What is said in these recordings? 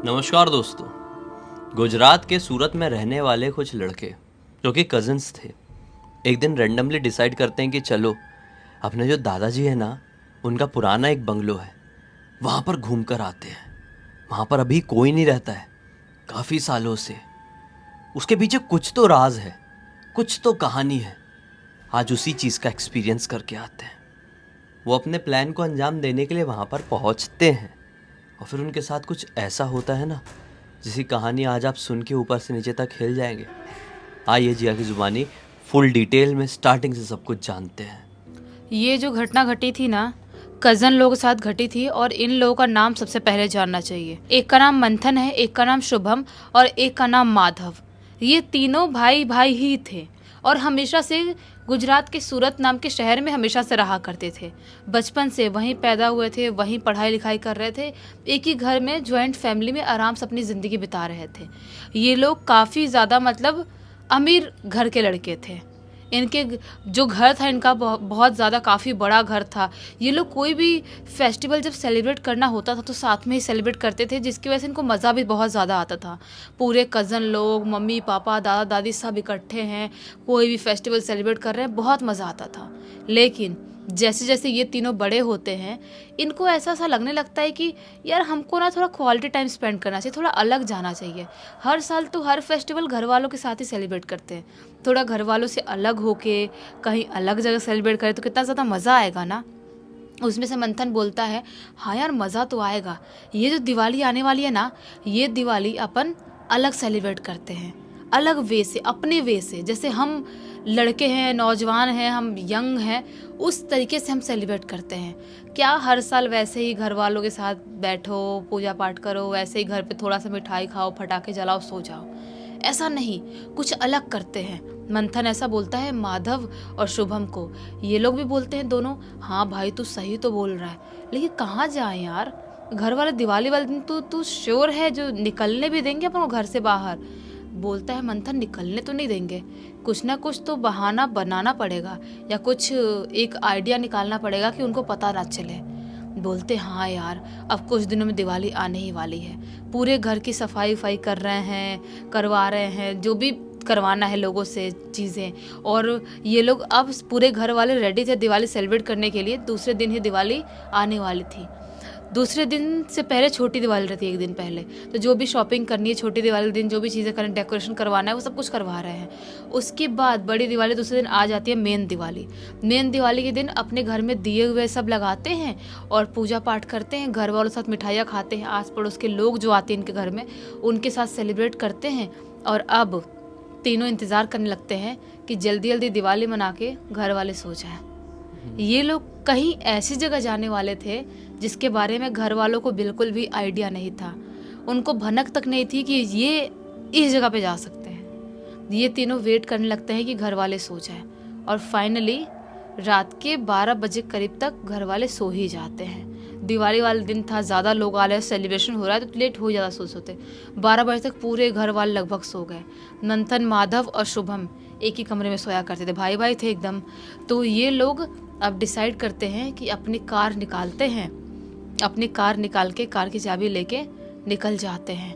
नमस्कार दोस्तों। गुजरात के सूरत में रहने वाले कुछ लड़के जो कि कज़न्स थे, एक दिन रेंडमली डिसाइड करते हैं कि चलो अपने जो दादाजी है ना, उनका पुराना एक बंगलो है, वहाँ पर घूम कर आते हैं। वहाँ पर अभी कोई नहीं रहता है काफ़ी सालों से। उसके पीछे कुछ तो राज है, कुछ तो कहानी है। आज उसी चीज़ का एक्सपीरियंस करके आते हैं। वो अपने प्लान को अंजाम देने के लिए वहाँ पर पहुँचते हैं और फिर उनके साथ कुछ ऐसा होता है ना, जिसकी कहानी आज आप सुन के ऊपर से नीचे तक हिल जाएंगे। आइए जिया की ज़ुबानी फुल डिटेल में स्टार्टिंग से सब कुछ जानते हैं। ये जो घटना घटी थी ना, कज़न लोगों के साथ घटी थी और इन लोगों का नाम सबसे पहले जानना चाहिए। एक का नाम मंथन है, एक का नाम शुभम और एक का नाम माधव। ये तीनों भाई भाई ही थे और हमेशा से गुजरात के सूरत नाम के शहर में हमेशा से रहा करते थे। बचपन से वहीं पैदा हुए थे, वहीं पढ़ाई लिखाई कर रहे थे। एक ही घर में जॉइंट फैमिली में आराम से अपनी ज़िंदगी बिता रहे थे। ये लोग काफ़ी ज़्यादा अमीर घर के लड़के थे। इनके जो घर था इनका बहुत ज़्यादा काफ़ी बड़ा घर था। ये लोग कोई भी फेस्टिवल जब सेलिब्रेट करना होता था तो साथ में ही सेलिब्रेट करते थे, जिसकी वजह से इनको मज़ा भी बहुत ज़्यादा आता था। पूरे कज़न लोग, मम्मी पापा, दादा दादी सब इकट्ठे हैं, कोई भी फेस्टिवल सेलिब्रेट कर रहे हैं, बहुत मज़ा आता था। लेकिन जैसे जैसे ये तीनों बड़े होते हैं, इनको ऐसा सा लगने लगता है कि यार हमको ना थोड़ा क्वालिटी टाइम स्पेंड करना चाहिए, थोड़ा अलग जाना चाहिए। हर साल तो हर फेस्टिवल घर वालों के साथ ही सेलिब्रेट करते हैं, थोड़ा घर वालों से अलग होके कहीं अलग जगह सेलिब्रेट करें तो कितना ज़्यादा मज़ा आएगा ना। उसमें से मंथन बोलता है, हाँ यार मज़ा तो आएगा। ये जो दिवाली आने वाली है ना, ये दिवाली अपन अलग सेलिब्रेट करते हैं, अलग वे से, अपने वे से। जैसे हम लड़के हैं, नौजवान हैं, हम यंग हैं, उस तरीके से हम सेलिब्रेट करते हैं। क्या हर साल वैसे ही घर वालों के साथ बैठो, पूजा पाठ करो, वैसे ही घर पे थोड़ा सा मिठाई खाओ, पटाखे जलाओ, सो जाओ? ऐसा नहीं, कुछ अलग करते हैं। मंथन ऐसा बोलता है माधव और शुभम को। ये लोग भी बोलते हैं दोनों, हाँ भाई तू सही तो बोल रहा है, लेकिन कहाँ जाए यार? घर वाले दिवाली वाले दिन तू श्योर है जो निकलने भी देंगे अपन को घर से बाहर? बोलता है मंथन, निकलने तो नहीं देंगे, कुछ ना कुछ तो बहाना बनाना पड़ेगा या कुछ एक आइडिया निकालना पड़ेगा कि उनको पता ना चले। बोलते हाँ यार, अब कुछ दिनों में दिवाली आने ही वाली है। पूरे घर की सफाई वफाई कर रहे हैं, करवा रहे हैं, जो भी करवाना है लोगों से चीज़ें। और ये लोग अब पूरे घर वाले रेडी थे दिवाली सेलिब्रेट करने के लिए। दूसरे दिन ही दिवाली आने वाली थी। दूसरे दिन से पहले छोटी दिवाली रहती है, एक दिन पहले। तो जो भी शॉपिंग करनी है छोटी दिवाली दिन, जो भी चीज़ें करनी, डेकोरेशन करवाना है, वो सब कुछ करवा रहे हैं। उसके बाद बड़ी दिवाली दूसरे दिन आ जाती है, मेन दिवाली। मेन दिवाली के दिन अपने घर में दिए हुए सब लगाते हैं और पूजा पाठ करते हैं, घर वालों के साथ मिठाइयाँ खाते हैं, आस पड़ोस के लोग जो आते हैं इनके घर में उनके साथ सेलिब्रेट करते हैं। और अब तीनों इंतज़ार करने लगते हैं कि जल्दी जल्दी दिवाली मना के घर वाले सो जाएं। ये लोग कहीं ऐसी जगह जाने वाले थे जिसके बारे में घर वालों को बिल्कुल भी आइडिया नहीं था। उनको भनक तक नहीं थी कि ये इस जगह पे जा सकते हैं। ये तीनों वेट करने लगते हैं कि घर वाले सो जाएं और फाइनली रात के 12 बजे करीब तक घर वाले सो ही जाते हैं। दिवाली वाले दिन था, ज़्यादा लोग आ रहे हैं, सेलिब्रेशन हो रहा है, तो लेट हो ज़्यादा सोते। 12 बजे तक पूरे घर वाले लगभग सो गए। मंथन, माधव और शुभम एक ही कमरे में सोया करते थे, भाई भाई थे एकदम। तो ये लोग अब डिसाइड करते हैं कि अपनी कार निकालते हैं, अपनी कार निकाल के कार की चाबी लेके निकल जाते हैं।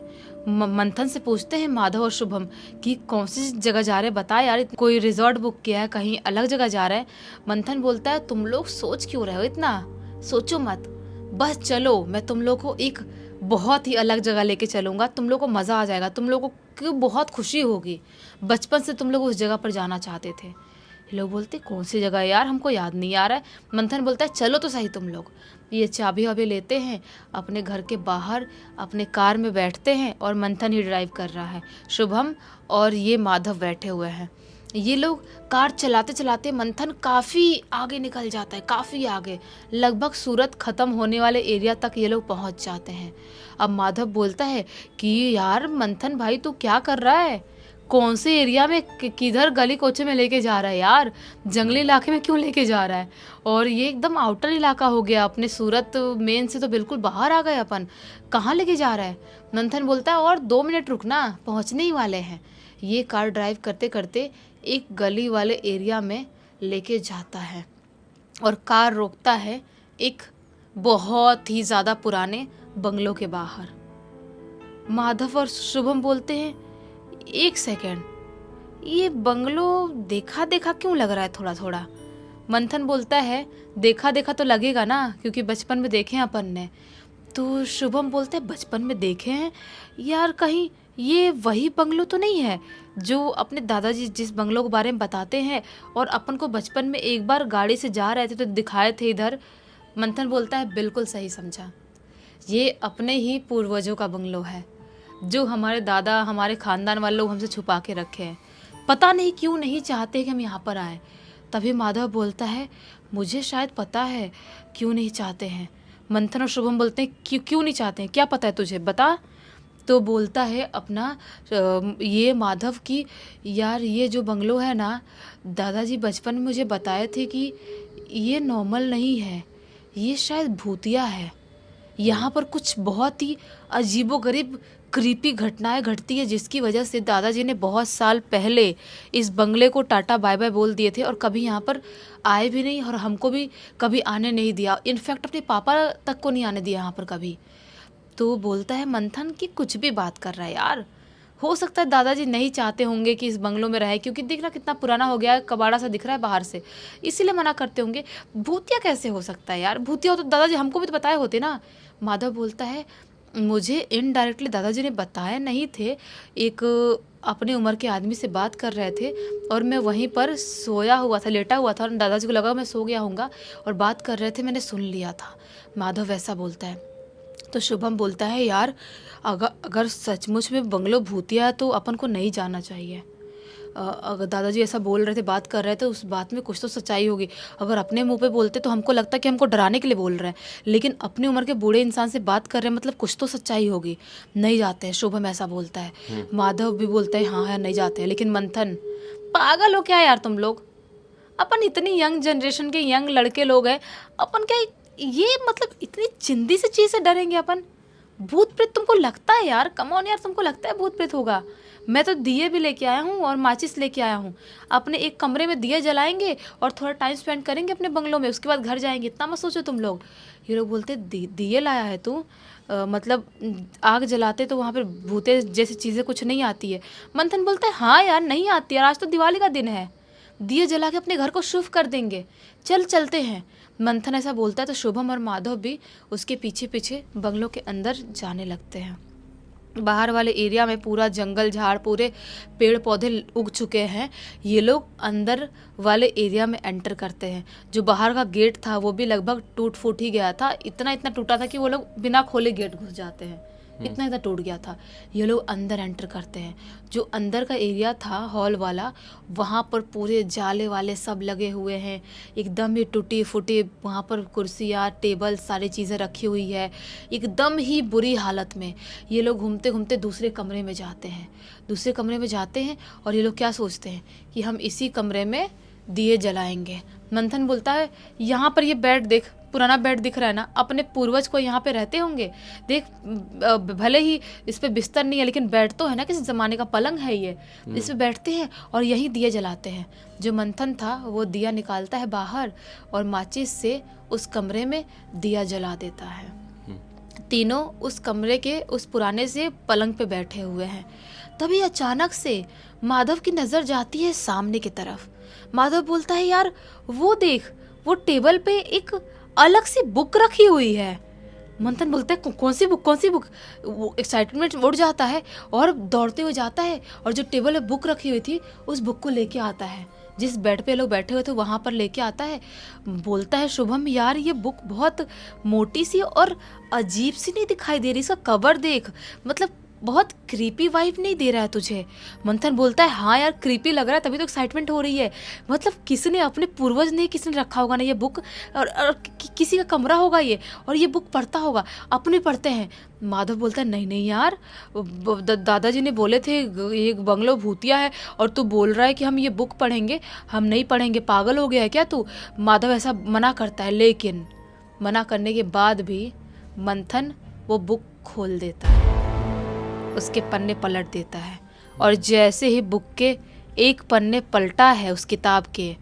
मंथन से पूछते हैं माधव और शुभम कि कौन सी जगह जा रहे हैं, बता यार, कोई रिजॉर्ट बुक किया है, कहीं अलग जगह जा रहे हैं? मंथन बोलता है, तुम लोग सोच क्यों रहे हो इतना? सोचो मत, बस चलो, मैं तुम लोग को एक बहुत ही अलग जगह लेके चलूँगा, तुम लोग को मज़ा आ जाएगा, तुम लोगों को बहुत खुशी होगी। बचपन से तुम लोग उस जगह पर जाना चाहते थे। लोग बोलते कौन सी जगह है यार, हमको याद नहीं आ रहा है। मंथन बोलता है चलो तो सही तुम लोग। ये चाबी वाबी लेते हैं, अपने घर के बाहर अपने कार में बैठते हैं और मंथन ही ड्राइव कर रहा है, शुभम और ये माधव बैठे हुए हैं। ये लोग कार चलाते चलाते मंथन काफ़ी आगे निकल जाता है, काफ़ी आगे, लगभग सूरत ख़त्म होने वाले एरिया तक ये लोग पहुंच जाते हैं। अब माधव बोलता है कि यार मंथन भाई तू क्या कर रहा है, कौन से एरिया में, किधर गली कोचे में लेके जा रहा है यार, जंगली इलाके में क्यों लेके जा रहा है? और ये एकदम आउटर इलाका हो गया, अपने सूरत मेन से तो बिल्कुल बाहर आ गए अपन, कहाँ लेके जा रहा है? मंथन बोलता है और 2 मिनट रुकना, पहुँचने ही वाले हैं। ये कार ड्राइव करते करते एक गली वाले एरिया में लेके जाता है और कार रोकता है एक बहुत ही ज़्यादा पुराने बंगलों के बाहर। माधव और शुभम बोलते हैं, एक सेकेंड, ये बंगलो देखा देखा क्यों लग रहा है थोड़ा थोड़ा। मंथन बोलता है, देखा देखा तो लगेगा ना, क्योंकि बचपन में देखे हैं अपन ने। तो शुभम बोलते हैं, बचपन में देखे हैं यार, कहीं ये वही बंगलो तो नहीं है जो अपने दादाजी जिस बंगलो के बारे में बताते हैं और अपन को बचपन में एक बार गाड़ी से जा रहे थे तो दिखाए थे इधर। मंथन बोलता है, बिल्कुल सही समझा, ये अपने ही पूर्वजों का बंगलो है जो हमारे दादा हमारे खानदान वाले लोग हमसे छुपा के रखे हैं। पता नहीं क्यों नहीं चाहते कि हम यहाँ पर आए। तभी माधव बोलता है, मुझे शायद पता है क्यों नहीं चाहते हैं। मंथन और शुभम बोलते हैं, क्यों क्यों नहीं चाहते हैं, क्या पता है तुझे, बता। तो बोलता है अपना ये माधव की, यार ये जो बंगलो है ना, दादाजी बचपन में मुझे बताए थे कि ये नॉर्मल नहीं है, ये शायद भूतिया है। यहाँ पर कुछ बहुत ही अजीबोगरीब क्रीपी घटनाएं घटती है, जिसकी वजह से दादाजी ने बहुत साल पहले इस बंगले को टाटा बाय बाय बोल दिए थे और कभी यहाँ पर आए भी नहीं और हमको भी कभी आने नहीं दिया। इनफैक्ट अपने पापा तक को नहीं आने दिया यहाँ पर कभी। तो बोलता है मंथन कि कुछ भी बात कर रहा है यार, हो सकता है दादाजी नहीं चाहते होंगे कि इस बंगलों में रहे, क्योंकि दिख रहा कितना पुराना हो गया है, कबाड़ा सा दिख रहा है बाहर से, इसीलिए मना करते होंगे। भूतिया कैसे हो सकता है यार, भूतिया हो तो दादाजी हमको भी तो बताए होते ना। माधव बोलता है, मुझे इनडायरेक्टली दादाजी ने बताए नहीं थे, एक अपने उम्र के आदमी से बात कर रहे थे और मैं वहीं पर सोया हुआ था, लेटा हुआ था और दादाजी को लगा मैं सो गया हूँगा और बात कर रहे थे, मैंने सुन लिया था। माधव वैसा बोलता है। तो शुभम बोलता है, यार अगर सचमुच में बंगलो भूतिया है तो अपन को नहीं जाना चाहिए। अगर दादाजी ऐसा बोल रहे थे, बात कर रहे थे, उस बात में कुछ तो सच्चाई होगी। अगर अपने मुंह पे बोलते तो हमको लगता कि हमको डराने के लिए बोल रहे हैं, लेकिन अपनी उम्र के बूढ़े इंसान से बात कर रहे हैं, मतलब कुछ तो सच्चाई होगी। नहीं जाते हैं, शुभम ऐसा बोलता है। माधव भी बोलता है, हाँ है नहीं जाते हैं। लेकिन मंथन, पागल हो क्या यार तुम लोग, अपन इतनी यंग जनरेशन के यंग लड़के लोग हैं, अपन क्या ये मतलब इतनी चिंदी सी चीज़ से डरेंगे अपन? भूत प्रेत तुमको लगता है यार, कम ऑन यार, तुमको लगता है भूत प्रेत होगा? मैं तो दिए भी लेके आया हूँ और माचिस लेके आया हूँ। अपने एक कमरे में दिए जलाएंगे और थोड़ा टाइम स्पेंड करेंगे अपने बंगलों में, उसके बाद घर जाएंगे। इतना मत सोचो तुम लोग। ये लोग बोलते, दिए लाया है तू, मतलब आग जलाते तो वहाँ पर भूते जैसी चीज़ें कुछ नहीं आती है। मंथन बोलता है, हाँ यार नहीं आती यार, आज तो दिवाली का दिन है, दिए जला के अपने घर को शुभ कर देंगे, चल चलते हैं। मंथन ऐसा बोलता है तो शुभम और माधव भी उसके पीछे पीछे बंगलों के अंदर जाने लगते हैं। बाहर वाले एरिया में पूरा जंगल झाड़, पूरे पेड़ पौधे उग चुके हैं। ये लोग अंदर वाले एरिया में एंटर करते हैं। जो बाहर का गेट था वो भी लगभग टूट फूट ही गया था, इतना टूटा था कि वो लोग बिना खोले गेट घुस जाते हैं, इतना टूट गया था। ये लोग अंदर एंटर करते हैं। जो अंदर का एरिया था हॉल वाला, वहाँ पर पूरे जाले वाले सब लगे हुए हैं, एकदम ही टूटी फूटी, वहाँ पर कुर्सियाँ टेबल सारी चीज़ें रखी हुई है, एकदम ही बुरी हालत में। ये लोग घूमते घूमते दूसरे कमरे में जाते हैं। दूसरे कमरे में जाते हैं और ये लोग क्या सोचते हैं कि हम इसी कमरे में दिए जलाएंगे। मंथन बोलता है, यहाँ पर ये बेड देख, पुराना बेड दिख रहा है ना, अपने पूर्वज को यहाँ पे रहते होंगे, देख भले ही इस पे बिस्तर नहीं है लेकिन बेड तो है ना, किसी ज़माने का पलंग है ये, इस पे बैठते हैं और यहीं दिए जलाते हैं। जो मंथन था वो दिया निकालता है बाहर और माचिस से उस कमरे में दिया जला देता है। तीनों उस कमरे के उस पुराने से पलंग पे बैठे हुए हैं। तभी अचानक से माधव की नज़र जाती है सामने की तरफ। माधव बोलता है, यार वो देख, वो टेबल पे एक अलग सी बुक रखी हुई है। मंथन बोलता है, कौन सी बुक, कौन सी बुक? वो एक्साइटमेंट उड़ जाता है और दौड़ते हुए जाता है और जो टेबल पे बुक रखी हुई थी उस बुक को लेके आता है, जिस बेड पे लोग बैठे हुए थे वहाँ पर लेके आता है। बोलता है शुभम, यार ये बुक बहुत मोटी सी और अजीब सी नहीं दिखाई दे रही, इसका कवर देख, मतलब बहुत क्रीपी वाइब नहीं दे रहा है तुझे? मंथन बोलता है, हाँ यार क्रीपी लग रहा है, तभी तो एक्साइटमेंट हो रही है। मतलब किसने, अपने पूर्वज ने किसने रखा होगा ना ये बुक, और किसी का कमरा होगा ये, और ये बुक पढ़ता होगा, अपने पढ़ते हैं। माधव बोलता है, नहीं नहीं यार, दादाजी ने बोले थे ये बंगलो भूतिया है और तू बोल रहा है कि हम ये बुक पढ़ेंगे, हम नहीं पढ़ेंगे, पागल हो गया है क्या तू? माधव ऐसा मना करता है, लेकिन मना करने के बाद भी मंथन वो बुक खोल देता है, उसके पन्ने पलट देता है और जैसे ही बुक के एक पन्ने पलटा है उस किताब के,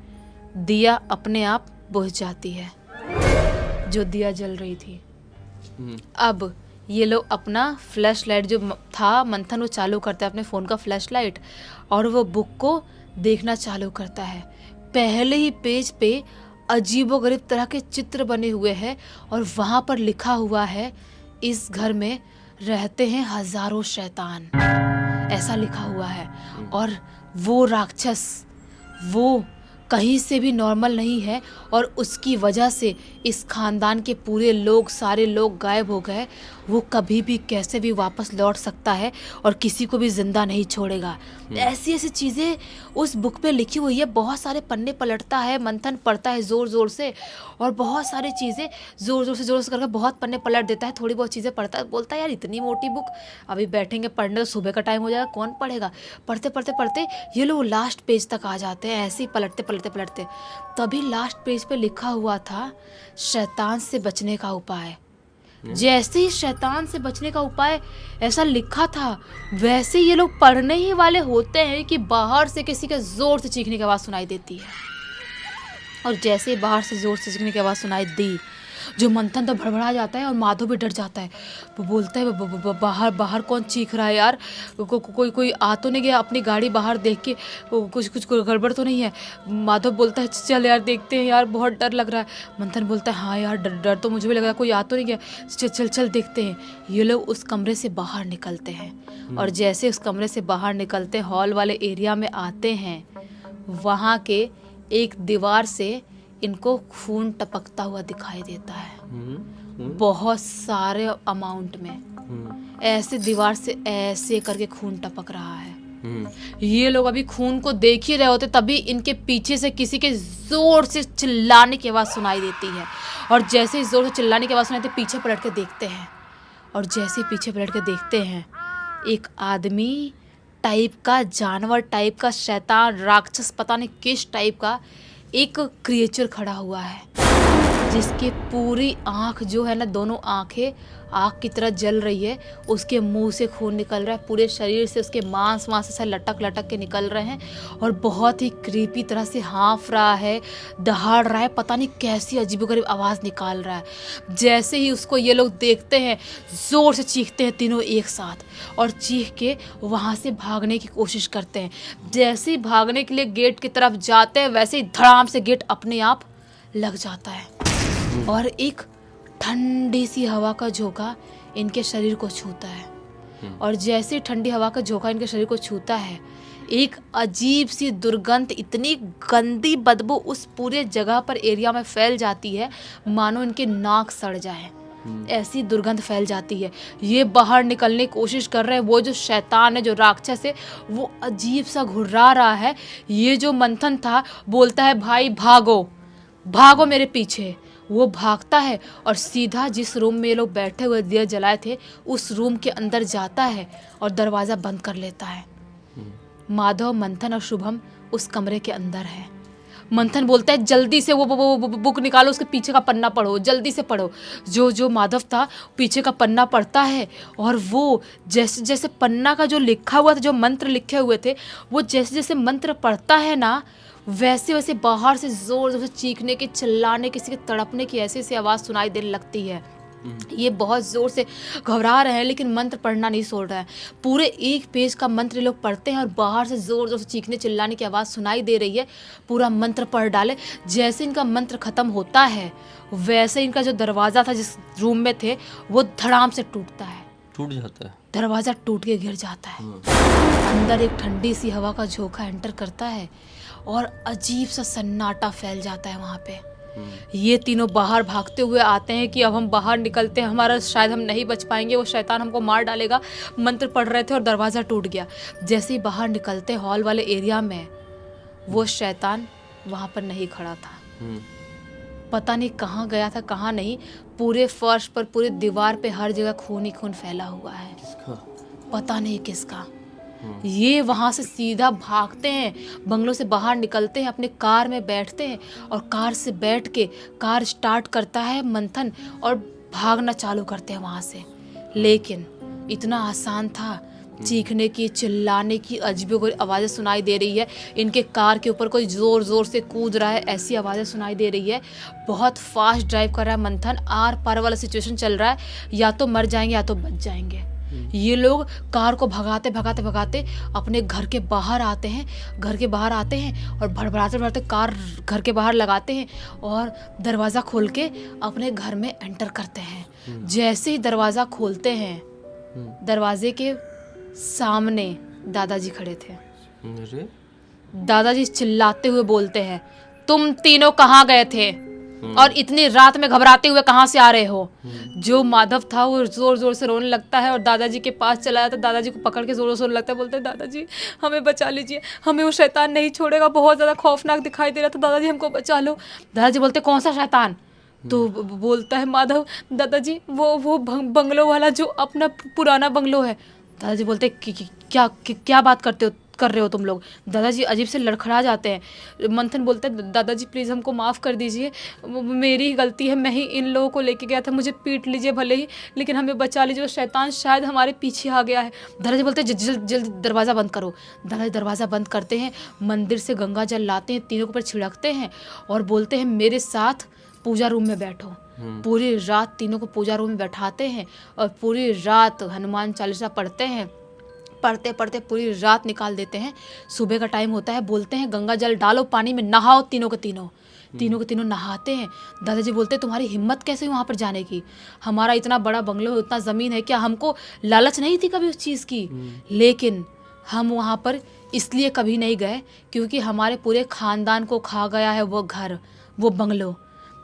दिया अपने आप बुझ जाती है, जो दिया जल रही थी। अब ये लोग अपना फ्लैश लाइट जो था मंथन वो चालू करता है, अपने फ़ोन का फ्लैश लाइट, और वो बुक को देखना चालू करता है। पहले ही पेज पे अजीबोगरीब तरह के चित्र बने हुए हैं और वहाँ पर लिखा हुआ है, इस घर में रहते हैं हजारों शैतान, ऐसा लिखा हुआ है। और वो राक्षस वो कहीं से भी नॉर्मल नहीं है और उसकी वजह से इस खानदान के पूरे लोग, सारे लोग गायब हो गए। वो कभी भी कैसे भी वापस लौट सकता है और किसी को भी जिंदा नहीं छोड़ेगा। ऐसी ऐसी चीज़ें उस बुक पे लिखी हुई है। बहुत सारे पन्ने पलटता है, मंथन पढ़ता है ज़ोर ज़ोर से और बहुत सारी चीज़ें ज़ोर से करके बहुत पन्ने पलट देता है। थोड़ी बहुत चीज़ें पढ़ता है, बोलता है यार इतनी मोटी बुक, अभी बैठेंगे पढ़ने तो सुबह का टाइम हो जाएगा, कौन पढ़ेगा। पढ़ते पढ़ते पढ़ते ये लोग लास्ट पेज तक आ जाते हैं, ऐसे ही पलटते पलटते पलटते। तभी लास्ट पेज पे लिखा हुआ था, शैतान से बचने का उपाय। जैसे ही शैतान से बचने का उपाय ऐसा लिखा था, वैसे ये लोग पढ़ने ही वाले होते हैं कि बाहर से किसी के जोर से चीखने की आवाज़ सुनाई देती है। और जैसे ही बाहर से जोर से चीखने की आवाज़ सुनाई दी, जो मंथन तो भड़बड़ा जाता है और माधव भी डर जाता है। वो बोलता है बाहर बाहर कौन चीख रहा है यार, कोई आ तो नहीं गया, अपनी गाड़ी बाहर देख के कुछ गड़बड़ तो नहीं है। माधव बोलता है चल यार देखते हैं यार, बहुत डर लग रहा है। मंथन बोलता है हाँ यार डर तो मुझे भी लग रहा है, कोई आ तो नहीं गया, चल चल देखते हैं। ये लोग उस कमरे से बाहर निकलते हैं और जैसे उस कमरे से बाहर निकलते हॉल वाले एरिया में आते हैं, वहाँ के एक दीवार से इनको खून टपकता हुआ दिखाई देता है, बहुत सारे अमाउंट में। ऐसे दीवार से ऐसे करके खून टपक रहा है। ये लोग अभी खून को देख ही रहे होते, तभी इनके पीछे से किसी के जोर से चिल्लाने की आवाज़ सुनाई देती है। और जैसे ही जोर से चिल्लाने की आवाज़ सुनाई देती है, पीछे पलट के देखते हैं। और जैसे ही पीछे पलट के देखते हैं, एक आदमी टाइप का, जानवर टाइप का, शैतान राक्षस पता नहीं किस टाइप का एक क्रिएचर खड़ा हुआ है, जिसकी पूरी आँख जो है ना, दोनों आँखें आग की तरह जल रही है। उसके मुंह से खून निकल रहा है, पूरे शरीर से उसके मांस ऐसे लटक लटक के निकल रहे हैं और बहुत ही क्रीपी तरह से हाँफ रहा है, दहाड़ रहा है, पता नहीं कैसी अजीबोगरीब आवाज़ निकाल रहा है। जैसे ही उसको ये लोग देखते हैं, ज़ोर से चीखते हैं तीनों एक साथ और चीख के वहाँ से भागने की कोशिश करते हैं। जैसे ही भागने के लिए गेट की तरफ जाते हैं, वैसे ही धड़ाम से गेट अपने आप लग जाता है और एक ठंडी सी हवा का झोंका इनके शरीर को छूता है। और जैसे ठंडी हवा का झोंका इनके शरीर को छूता है, एक अजीब सी दुर्गंध, इतनी गंदी बदबू उस पूरे जगह पर एरिया में फैल जाती है मानो इनके नाक सड़ जाए, ऐसी दुर्गंध फैल जाती है। ये बाहर निकलने की कोशिश कर रहे हैं। वो जो शैतान है, जो राक्षस है, वो अजीब सा घुर्रा रहा है। ये जो मंथन था बोलता है भाई भागो भागो मेरे पीछे। वो भागता है और सीधा जिस रूम में ये लोग बैठे हुए दिया जलाए थे, उस रूम के अंदर जाता है और दरवाज़ा बंद कर लेता है। माधव, मंथन और शुभम उस कमरे के अंदर है। मंथन बोलता है जल्दी से वो बुक निकालो, उसके पीछे का पन्ना पढ़ो, जल्दी से पढ़ो। जो माधव था पीछे का पन्ना पढ़ता है और वो जैसे जैसे पन्ना का जो लिखा हुआ था, जो मंत्र लिखे हुए थे, वो जैसे जैसे मंत्र पढ़ता है ना, वैसे वैसे बाहर से जोर जोर से चीखने की, चिल्लाने, किसी के तड़पने की ऐसी ऐसी आवाज़ सुनाई देने लगती है। ये बहुत ज़ोर से घबरा रहे हैं लेकिन मंत्र पढ़ना नहीं छोड़ रहा है। पूरे एक पेज का मंत्र लोग पढ़ते हैं और बाहर से ज़ोर ज़ोर से चीखने चिल्लाने की आवाज़ सुनाई दे रही है। पूरा मंत्र पढ़ डाले। जैसे इनका मंत्र ख़त्म होता है, वैसे इनका जो दरवाज़ा था जिस रूम में थे, वो धड़ाम से टूटता है, टूट जाता है। दरवाज़ा टूट के गिर जाता है। अंदर एक ठंडी सी हवा का झोंका एंटर करता है और अजीब सा सन्नाटा फैल जाता है वहाँ पे। ये तीनों बाहर भागते हुए आते हैं कि अब हम बाहर निकलते हैं, हमारा शायद हम नहीं बच पाएंगे, वो शैतान हमको मार डालेगा। मंत्र पढ़ रहे थे और दरवाज़ा टूट गया। जैसे ही बाहर निकलते हॉल वाले एरिया में, वो शैतान वहाँ पर नहीं खड़ा था। पता नहीं कहाँ गया था, कहाँ नहीं। पूरे फर्श पर, पूरे दीवार पे, हर जगह खून ही खून फैला हुआ है। किसका? पता नहीं किसका। ये वहाँ से सीधा भागते हैं, बंगलों से बाहर निकलते हैं, अपने कार में बैठते हैं और कार से बैठ के कार स्टार्ट करता है मंथन और भागना चालू करते हैं वहाँ से। लेकिन इतना आसान था चीखने की, चिल्लाने की अजीबोगरीब आवाज़ें सुनाई दे रही है। इनके कार के ऊपर कोई ज़ोर ज़ोर से कूद रहा है, ऐसी आवाज़ें सुनाई दे रही है। बहुत फास्ट ड्राइव कर रहा है मंथन, आर पार वाला सिचुएशन चल रहा है, या तो मर जाएंगे या तो बच जाएंगे। ये लोग कार को भगाते भगाते भगाते अपने घर के बाहर आते हैं, और भड़बड़ाते भड़बड़ाते कार घर के बाहर लगाते हैं और दरवाज़ा खोल के अपने घर में एंटर करते हैं। जैसे ही दरवाज़ा खोलते हैं, दरवाजे के सामने दादाजी खड़े थे। अरे दादाजी चिल्लाते हुए बोलते हैं, तुम तीनों कहाँ गए थे और इतनी रात में घबराते हुए कहाँ से आ रहे हो? जो माधव था वो जोर जोर से रोने लगता है और दादाजी के पास चला जाता है। दादाजी को पकड़ के जोर जोर से रोने लगता है, बोलते हैं दादाजी हमें बचा लीजिए, हमें वो शैतान नहीं छोड़ेगा, बहुत ज़्यादा खौफनाक दिखाई दे रहा था, दादाजी हमको बचा लो। दादाजी बोलते कौन सा शैतान? तो बोलता है माधव, दादाजी वो बंगलो वाला जो अपना पुराना बंगलो है। दादाजी बोलते क्या बात कर रहे हो तुम लोग? दादाजी अजीब से लड़खड़ा जाते हैं। मंथन बोलते हैं, दादाजी प्लीज़ हमको माफ़ कर दीजिए, मेरी ही गलती है, मैं ही इन लोगों को लेके गया था, मुझे पीट लीजिए भले ही, लेकिन हमें बचा लीजिए, वो शैतान शायद हमारे पीछे आ गया है। दादाजी बोलते हैं जल्द दरवाज़ा बंद करो। दादाजी दरवाज़ा बंद करते हैं, मंदिर से गंगा जल लाते हैं, तीनों के ऊपर छिड़कते हैं और बोलते हैं मेरे साथ पूजा रूम में बैठो। पूरी रात तीनों को पूजा रूम में बैठाते हैं और पूरी रात हनुमान चालीसा पढ़ते हैं। पढ़ते पढ़ते पूरी रात निकाल देते हैं। सुबह का टाइम होता है, बोलते हैं गंगा जल डालो, पानी में नहाओ, तीनों के तीनों नहाते हैं। दादाजी बोलते हैं तुम्हारी हिम्मत कैसे हुई वहाँ पर जाने की? हमारा इतना बड़ा बंगलो है, इतना ज़मीन है, क्या हमको लालच नहीं थी कभी उस चीज़ की? लेकिन हम वहाँ पर इसलिए कभी नहीं गए क्योंकि हमारे पूरे ख़ानदान को खा गया है वो घर, वो बंगलो।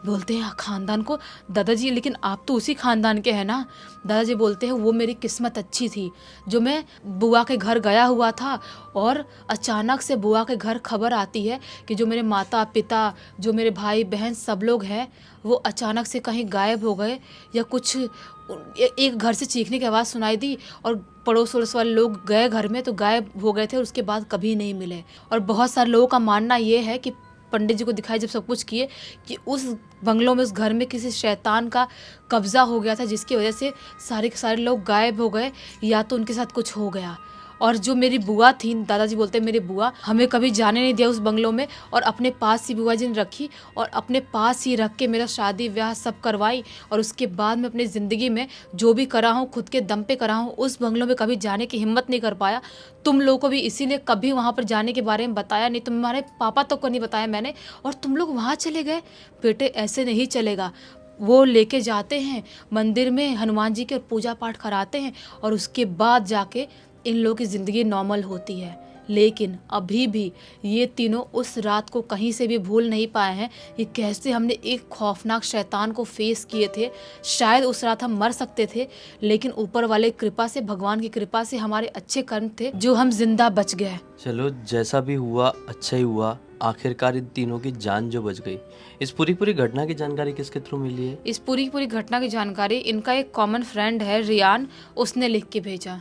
बोलते हैं ख़ानदान को? दादाजी लेकिन आप तो उसी ख़ानदान के हैं ना। दादाजी बोलते हैं वो मेरी किस्मत अच्छी थी जो मैं बुआ के घर गया हुआ था और अचानक से बुआ के घर खबर आती है कि जो मेरे माता पिता, जो मेरे भाई बहन सब लोग हैं, वो अचानक से कहीं गायब हो गए या कुछ। एक घर से चीखने की आवाज़ सुनाई दी और पड़ोस वड़ोस वाले लोग गए घर में तो गायब हो गए थे और उसके बाद कभी नहीं मिले। और बहुत सारे लोगों का मानना ये है कि पंडित जी को दिखाई जब सब कुछ किए कि उस बंगलों में, उस घर में किसी शैतान का कब्जा हो गया था, जिसकी वजह से सारे के सारे लोग गायब हो गए या तो उनके साथ कुछ हो गया। और जो मेरी बुआ थी, दादाजी बोलते हैं मेरी बुआ, हमें कभी जाने नहीं दिया उस बंगलों में और अपने पास ही बुआ जी ने रखी और अपने पास ही रख के मेरा शादी ब्याह सब करवाई। और उसके बाद मैं अपनी ज़िंदगी में जो भी करा हूँ खुद के दम पे करा हूँ। उस बंगलों में कभी जाने की हिम्मत नहीं कर पाया। तुम लोगों को भी इसीलिए कभी वहाँ पर जाने के बारे में बताया नहीं, तुम्हारे पापा तक को नहीं बताया मैंने, और तुम लोग वहाँ चले गए। बेटे ऐसे नहीं चलेगा। वो लेके जाते हैं मंदिर में हनुमान जी के पूजा पाठ कराते हैं और उसके बाद जाके इन लोगों की ज़िंदगी नॉर्मल होती है। लेकिन अभी भी ये तीनों उस रात को कहीं से भी भूल नहीं पाए हैं। ये कैसे हमने एक खौफनाक शैतान को फेस किए थे। शायद उस रात हम मर सकते थे, लेकिन ऊपर वाले कृपा से, भगवान की कृपा से हमारे अच्छे कर्म थे जो हम जिंदा बच गए। चलो जैसा भी हुआ अच्छा ही हुआ, आखिरकार इन तीनों की जान जो बच गई। इस पूरी घटना की जानकारी किसके थ्रू मिली है? इस पूरी घटना की जानकारी इनका एक कॉमन फ्रेंड है रियान, उसने लिख के भेजा।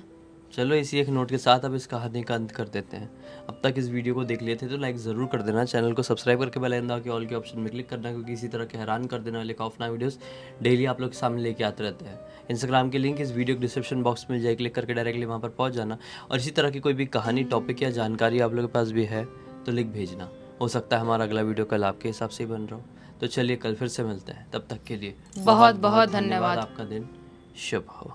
चलो इसी एक नोट के साथ अब इस कहानी का अंत कर देते हैं। अब तक इस वीडियो को देख लिए थे तो लाइक ज़रूर कर देना, चैनल को सब्सक्राइब करके बेल आइकन दबा के ऑल के ऑप्शन में क्लिक करना, क्योंकि इसी तरह के हैरान कर देने वाले खौफनाक वीडियोस डेली आप लोग के सामने लेके आते रहते हैं। इंस्टाग्राम के लिंक इस वीडियो के डिस्क्रिप्शन बॉक्स में जाए, क्लिक करके डायरेक्टली वहाँ पर पहुँच जाना। और इसी तरह की कोई भी कहानी, टॉपिक या जानकारी आप लोगों के पास भी है तो लिख भेजना। हो सकता है हमारा अगला वीडियो कल आपके हिसाब से ही बन रहा हो। तो चलिए कल फिर से मिलते हैं, तब तक के लिए बहुत बहुत धन्यवाद। आपका दिन शुभ हो।